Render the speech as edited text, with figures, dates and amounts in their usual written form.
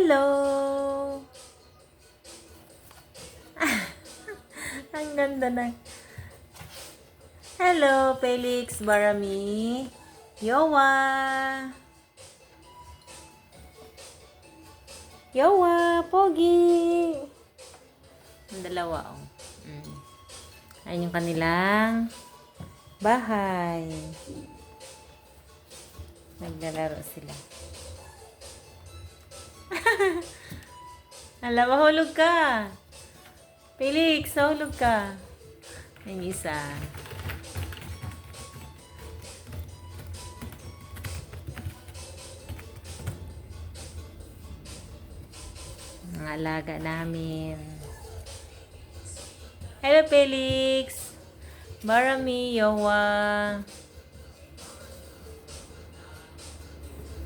Hello! Ang ganda na. Hello, Felix Barami. Yowa! Yowa! Pogi! Ang dalawa, oh. Ayun yung kanilang bahay. Naglalaro sila. Hala, mahulog ka. Felix, nahulog ka. Yung isa. Mga alaga namin. Hello, Felix. Barami, Yowa.